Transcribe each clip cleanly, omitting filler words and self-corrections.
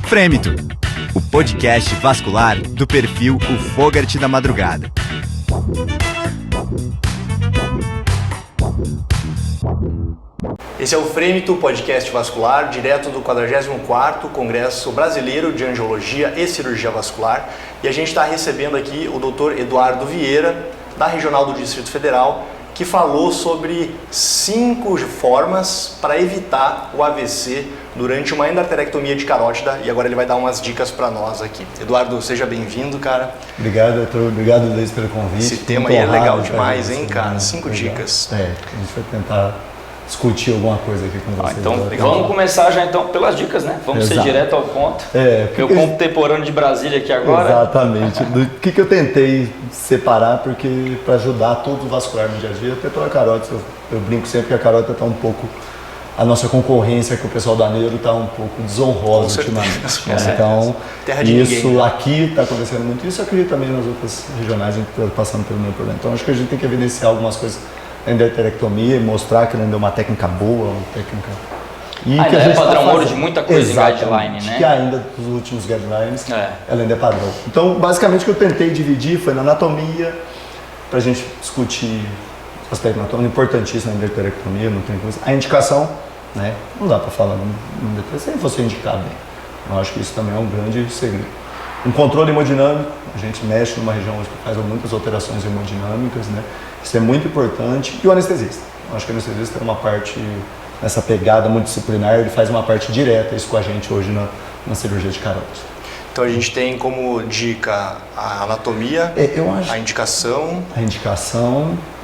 Frêmito, o podcast vascular do perfil O Fogart da Madrugada. Esse é o Frêmito, podcast vascular, direto do 44º Congresso Brasileiro de Angiologia e Cirurgia Vascular. E a gente está recebendo aqui o Dr. Eduardo Vieira, da Regional do Distrito Federal, que falou sobre 5 formas para evitar o AVC durante uma endarterectomia de carótida, e agora ele vai dar umas dicas para nós aqui. Eduardo, seja bem-vindo, cara. Obrigado, doutor. Obrigado, Luiz, pelo convite. Esse tema aí é legal demais, hein, cara? 5 dicas. A gente vai tentar discutir alguma coisa aqui com vocês. Então, vamos começar já então pelas dicas, né? Vamos ser direto ao ponto. Porque o contemporâneo de Brasília aqui agora. Exatamente. Do que eu tentei separar, porque para ajudar todo o vascular no dia a dia, até pela carótida, eu brinco sempre que a carótida está um pouco, a nossa concorrência com o pessoal da Neuro está um pouco desonrosa ultimamente. Então, isso aqui está acontecendo muito, isso acredito também nas outras regionais, a gente está passando pelo mesmo problema. Então, acho que a gente tem que evidenciar algumas coisas da endarterectomia e mostrar que ela ainda é uma técnica boa, uma técnica... E que a gente é padrão ouro de muita coisa em guideline, né? Que ainda dos últimos guidelines, ela ainda é padrão. Então, basicamente, o que eu tentei dividir foi na anatomia, para a gente discutir aspecto anatômico importantíssimo na endarterectomia, não tem coisa. A indicação, né? Não dá para falar sem você indicar bem. Eu acho que isso também é um grande segredo. Um controle hemodinâmico, a gente mexe numa região onde faz muitas alterações hemodinâmicas, né? Isso é muito importante. E o anestesista. Eu acho que o anestesista tem uma parte, nessa pegada multidisciplinar, ele faz uma parte direta isso com a gente hoje na cirurgia de carótida. Então a gente tem como dica a anatomia, a indicação,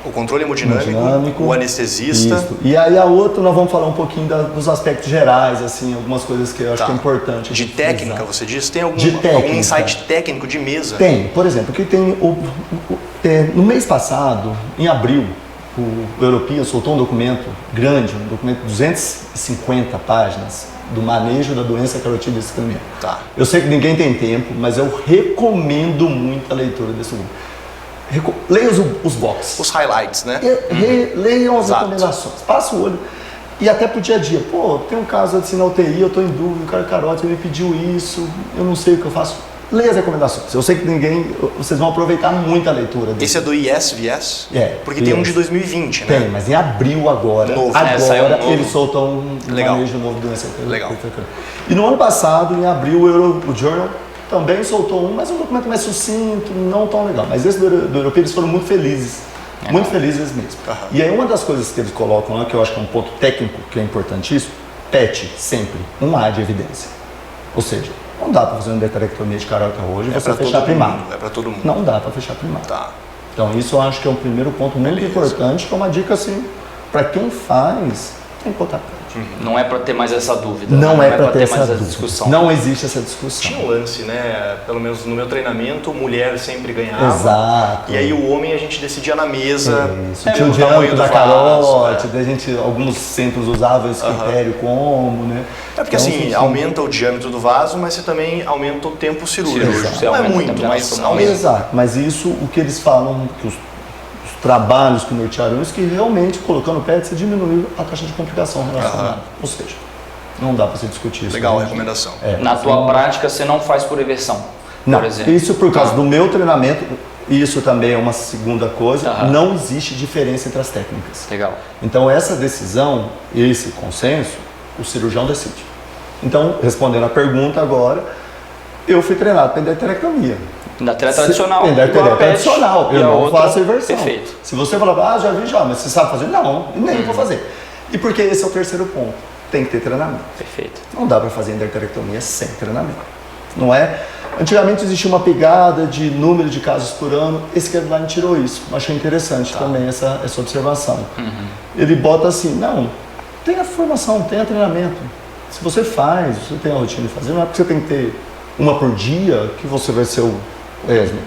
o controle hemodinâmico, o anestesista. Isso. E aí a outra nós vamos falar um pouquinho dos aspectos gerais, assim, algumas coisas que eu acho que é importante. De técnica, você disse? Tem algum insight técnico de mesa? Tem. Por exemplo, que tem no mês passado, em abril, o European soltou um documento grande, um documento de 250 páginas, do manejo da doença carotídea isquêmica. Eu sei que ninguém tem tempo, mas eu recomendo muito a leitura desse livro. Leiam os boxes. Os highlights, né? Leiam as recomendações. Passa o olho. E até pro dia a dia. Pô, tem um caso assim na UTI, eu tô em dúvida, o cara carótida me pediu isso, eu não sei o que eu faço. Leia as recomendações. Eu sei que vocês vão aproveitar muito a leitura desse. Esse é do ISVS? Porque tem um de 2020, né? Tem, mas em abril agora. Agora eles soltam um manejo novo de doença. Legal. E no ano passado, em abril, o Journal também soltou mas um documento mais sucinto, não tão legal. Mas esse do Europeu, eles foram muito felizes. Muito felizes mesmo. E aí uma das coisas que eles colocam lá, que eu acho que é um ponto técnico, que é importantíssimo, PET, sempre, um A de evidência. Ou seja, não dá para fazer uma endarterectomia de carótida hoje e você fechar primário. É para todo mundo. Não dá para fechar primário. Então isso eu acho que é um primeiro ponto muito importante, que é uma dica assim, para quem faz, tem que botar PET. Não é para ter mais essa dúvida. Não é para ter mais essa discussão. Não existe essa discussão. Tinha um lance, né? Pelo menos no meu treinamento, mulher sempre ganhava. Exato. E aí o homem a gente decidia na mesa. Tinha o diâmetro da carótida, alguns centros usavam esse critério como, né? Porque assim, aumenta o diâmetro do vaso, mas você também aumenta o tempo cirúrgico. Não é muito, mas aumenta. Exato. Mas isso, o que eles falam, que os trabalhos que nortearam isso, que realmente colocando PET você diminuiu a taxa de complicação relacionada. Ou seja, não dá para você discutir isso. Legal a recomendação. Na tua prática você não faz por eversão, por exemplo. Isso por causa do meu treinamento, isso também é uma segunda coisa, não existe diferença entre as técnicas. Legal. Então essa decisão, esse consenso, o cirurgião decide. Então, respondendo a pergunta agora, eu fui treinado para endarterectomia. Tradicional. Tradicional. Eu não faço inversão. Perfeito. Se você falar, já vi mas você sabe fazer? Não, nem vou fazer. E porque esse é o terceiro ponto. Tem que ter treinamento. Perfeito. Não dá para fazer endarterectomia sem treinamento. Não é? Antigamente existia uma pegada de número de casos por ano. Esse guideline tirou isso. Achei interessante também essa observação. Ele bota assim, não, tenha formação, tenha treinamento. Se você faz, você tem a rotina de fazer, não é porque você tem que ter uma por dia que você vai ser o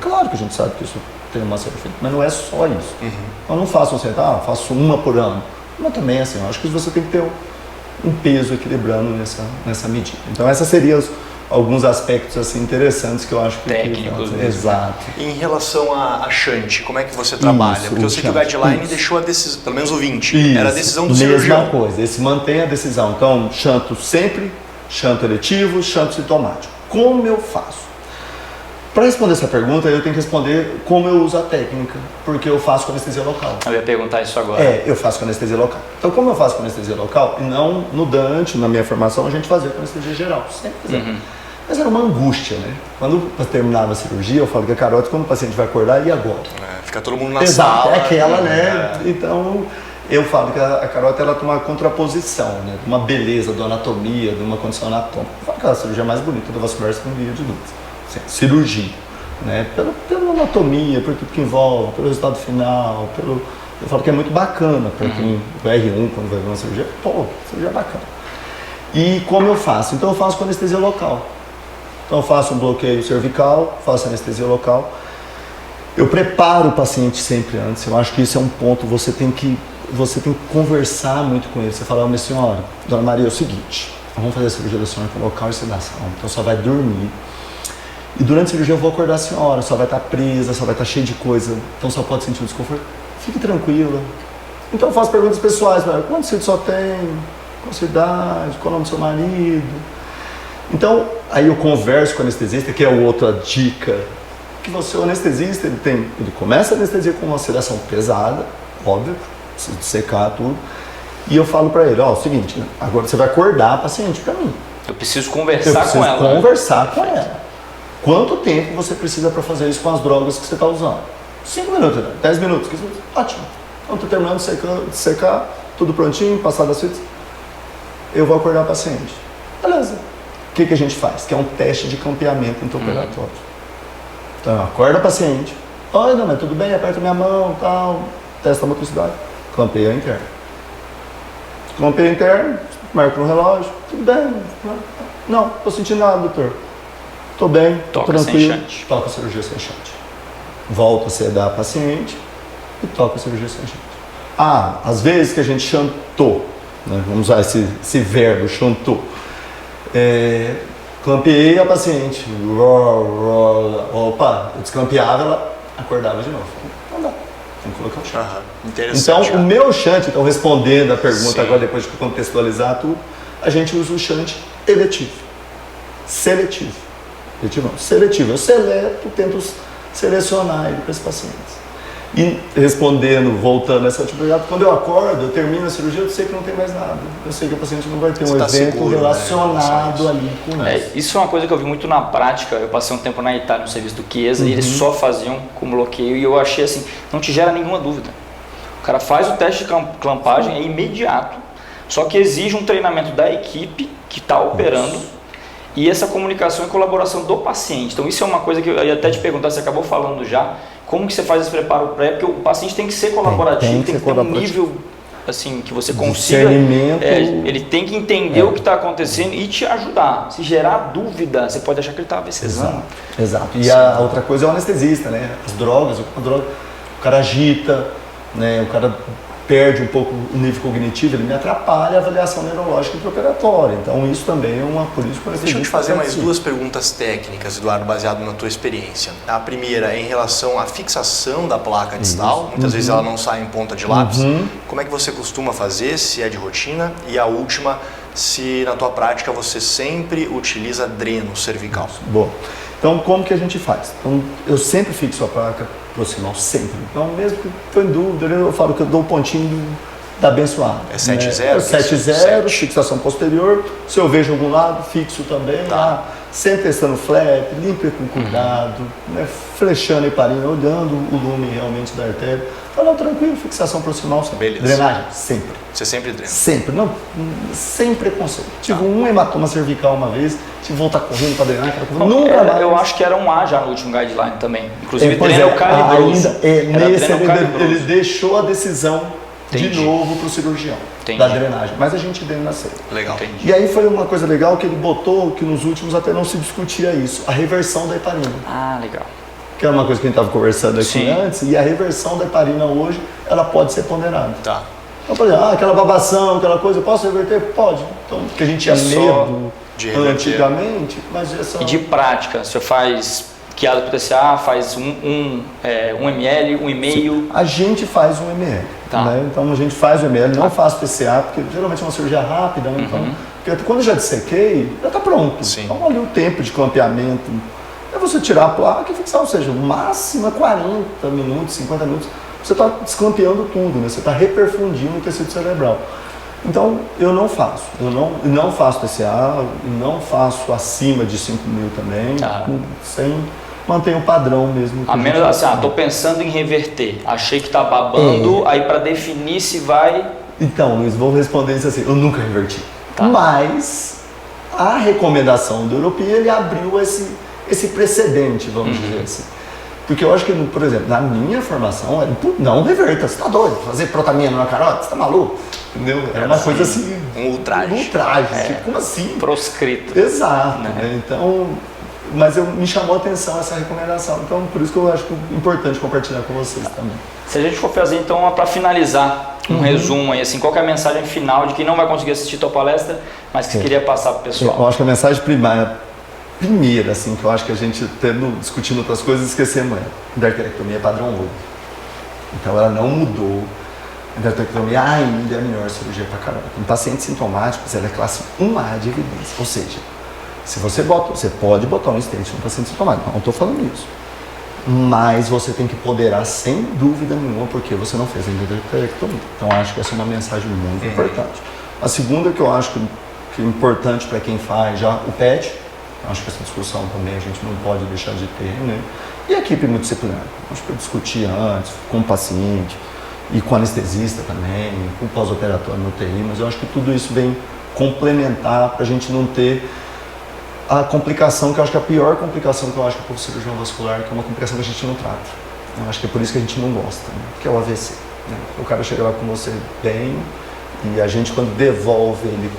claro que a gente sabe que isso tem uma certa efeito, mas não é só isso. Eu não faço faço uma por ano. Mas também assim, eu acho que você tem que ter um peso equilibrando nessa medida. Então essas seriam alguns aspectos assim interessantes que eu acho que técnicos. Exato. Em relação a shunt, como é que você trabalha? Isso, porque eu sei que o guideline deixou a decisão, pelo menos o 20, era a decisão do cirurgião. Mesma coisa, esse mantém a decisão. Então, shunto sempre Shunt eletivo, shunt sintomático. Como eu faço? Para responder essa pergunta, eu tenho que responder como eu uso a técnica, porque eu faço com anestesia local. Eu ia perguntar isso agora. Eu faço com anestesia local. Então, como eu faço com anestesia local, e não no Dante, na minha formação, a gente fazia com anestesia geral, sempre fizemos. Mas era uma angústia, né? Quando terminava a cirurgia, eu falo que a carótida, quando o paciente vai acordar, e agora? Fica todo mundo na sala. É aquela, né? Então, eu falo que a carótida, ela tem uma contraposição, né? Uma beleza da anatomia, de uma condição anatômica. Eu falo que é a cirurgia mais bonita da vascular cirurgia de dúvida. Cirurgia, né? Pela anatomia, por tudo que envolve, pelo resultado final, eu falo que é muito bacana para quem o R1, quando vai ver uma cirurgia, cirurgia bacana. E como eu faço? Então eu faço com anestesia local. Então eu faço um bloqueio cervical, faço anestesia local. Eu preparo o paciente sempre antes. Eu acho que isso é um ponto, você tem que conversar muito com ele. Você fala, minha senhora, dona Maria, é o seguinte, vamos fazer a cirurgia da senhora com local e sedação, então só vai dormir. E durante a cirurgia eu vou acordar a senhora, só vai estar presa, só vai estar cheia de coisa, então só pode sentir um desconforto. Fique tranquila. Então eu faço perguntas pessoais, quantos filhos só tem? Qual a sua idade? Qual o nome do seu marido? Então, aí eu converso com o anestesista, que é outra dica, que o anestesista, ele começa a anestesia com uma sedação pesada, óbvio, precisa secar tudo, e eu falo para ele, o seguinte, agora você vai acordar a paciente para mim. Eu preciso conversar com ela. Conversar com ela. Quanto tempo você precisa para fazer isso com as drogas que você está usando? 5 minutos, 10 minutos, 15 minutos, ótimo. Então, estou terminando de secar, tudo prontinho, passado as fitas, eu vou acordar o paciente. Beleza. O que a gente faz? Que é um teste de campeamento intraoperatório. Então, eu acordo a paciente, oi, não, mas tudo bem, aperta minha mão, tal, testa a motricidade, clampeia interno. Clampeia interno, marca no relógio, tudo bem. Não, estou sentindo nada, doutor. Estou bem, estou tranquilo. Sem shunt. Toca a cirurgia sem shunt. Volta a sedar a paciente e toca a cirurgia sem shunt. Às vezes que a gente shuntou, né? Vamos usar esse verbo, shuntou. Clampeei a paciente. Opa, eu desclampeava, ela acordava de novo. Não dá. Tem que colocar o shunt. Interessante. Então, o meu shunt, então respondendo a pergunta agora, depois de contextualizar tudo, a gente usa o shunt eletivo. Seletivo. Seletivo. Eu seleto, tento selecionar ele para esses pacientes. E respondendo, voltando a essa atividade, quando eu acordo, eu termino a cirurgia, eu sei que não tem mais nada. Eu sei que o paciente não vai ter um evento seguro, relacionado ali com isso. Isso é uma coisa que eu vi muito na prática. Eu passei um tempo na Itália no serviço do Chiesa e eles só faziam com bloqueio e eu achei assim, não te gera nenhuma dúvida. O cara faz o teste de clampagem, é imediato, só que exige um treinamento da equipe que está operando e essa comunicação e colaboração do paciente. Então isso é uma coisa que eu ia até te perguntar, você acabou falando já, como que você faz esse preparo pré, porque o paciente tem que ser colaborativo, tem que ter um nível assim, que você consiga, ele tem que entender o que está acontecendo e te ajudar. Se gerar dúvida, você pode achar que ele está AVCzando. Exato. E a outra coisa é o anestesista, né? As drogas, o cara agita, né? O cara perde um pouco o nível cognitivo, ele me atrapalha a avaliação neurológica intraoperatória. Então isso também é uma política. Deixa eu te fazer mais duas perguntas técnicas, Eduardo, baseado na tua experiência. A primeira é em relação à fixação da placa distal. Muitas vezes ela não sai em ponta de lápis. Como é que você costuma fazer, se é de rotina? E a última, se na tua prática você sempre utiliza dreno cervical. Bom, então como que a gente faz? Então, eu sempre fixo a placa proximal, sempre. Então, mesmo que estou em dúvida, eu falo que eu dou o pontinho da abençoada. É 7-0? Né? 7-0, fixação posterior. Se eu vejo algum lado, fixo também. Tá. Sempre testando flap, limpa com cuidado, né? Flechando a heparina, olhando o lume realmente da artéria. Falando tranquilo, fixação proximal, sempre. Beleza. Drenagem, sempre. Você sempre drena? Sempre, não, sem preconceito. Tive um hematoma cervical uma vez, tive que voltar correndo para drenar, nunca mais. Eu acho que era um A já no último guideline também. Inclusive, drena o calibrose. Nesse ele deixou a decisão de novo para o cirurgião da drenagem, mas a gente drena sempre. Legal. E aí foi uma coisa legal que ele botou, que nos últimos até não se discutia isso, a reversão da heparina. Legal. Que era uma coisa que a gente estava conversando aqui antes, e a reversão da heparina hoje, ela pode ser ponderada. Tá. Então, por exemplo, aquela babação, aquela coisa, eu posso reverter? Pode. Então, porque a gente tinha medo antigamente, mas essa... E de prática, você faz quiado para TCA, faz 1 ml, 1,5? A gente faz 1 ml. Tá. Né? Então a gente faz o ML, não faz PCA, porque geralmente é uma cirurgia rápida, né? Então, porque quando eu já dissequei, já está pronto. Sim. Então ali o tempo de clampeamento é você tirar a placa e fixar, ou seja, o máximo é 40 minutos, 50 minutos, você está desclampeando tudo, né? Você está reperfundindo o tecido cerebral. Então, eu não faço. Eu não faço TCA, não faço acima de 5 mil também, sem manter o padrão mesmo. A menos assim, tô pensando em reverter, achei que tá babando, aí para definir se vai... Então, Luiz, vou responder isso assim, eu nunca reverti. Tá. Mas a recomendação do europeu, ele abriu esse precedente, vamos dizer assim. Porque eu acho que, por exemplo, na minha formação, era não reverta, você tá doido? Fazer protamina na carota, você tá maluco? Entendeu? Era uma coisa assim... Um ultraje. Um ultraje, tipo, como assim? Proscrito. Exato, né? Então... Mas me chamou a atenção essa recomendação, então por isso que eu acho importante compartilhar com vocês também. Se a gente for fazer então, para finalizar, um resumo aí, assim, qual que é a mensagem final de quem não vai conseguir assistir a tua palestra, mas que você queria passar para o pessoal? Eu acho que a mensagem primeira, assim, que eu acho que a gente discutindo outras coisas, esquecemos a endarterectomia é padrão ouro. Então ela não mudou. A endarterectomia ainda é a melhor cirurgia para carota. Em pacientes sintomáticos, ela é classe 1A de evidência, ou seja, se você pode botar um stent no paciente sintomático, não estou falando isso. Mas você tem que poderar sem dúvida nenhuma porque você não fez a endarterectomia. Então acho que essa é uma mensagem muito importante. A segunda que eu acho que é importante para quem faz já o PET, acho que essa discussão também a gente não pode deixar de ter, né? E a equipe multidisciplinar, acho que eu discuti antes com o paciente e com o anestesista também, com o pós-operatório no UTI, mas eu acho que tudo isso vem complementar para a gente não ter a complicação, que eu acho que é a pior complicação que eu acho que é o cirurgião vascular, que é uma complicação que a gente não trata. Eu acho que é por isso que a gente não gosta, né? Que é o AVC. Né? O cara chega lá com você bem e a gente, quando devolve ele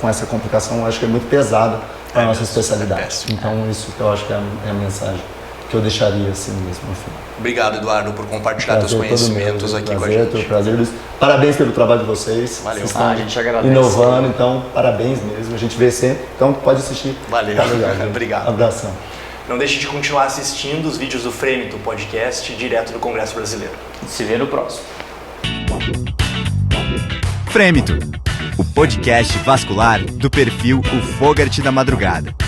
com essa complicação, eu acho que é muito pesada para a nossa especialidade. Então, isso que eu acho que é a mensagem que eu deixaria assim mesmo no final. Obrigado, Eduardo, por compartilhar seus conhecimentos aqui com a gente. Prazer, Luiz. Parabéns pelo trabalho de vocês. Valeu. Vocês estão A gente agradece. inovando, então parabéns mesmo. A gente vê sempre, então pode assistir. Valeu. Tá legal, Obrigado. Abração. Não deixe de continuar assistindo os vídeos do Frêmito Podcast, direto do Congresso Brasileiro. Se vê no próximo. Frêmito, o podcast vascular do perfil O Fogart da Madrugada.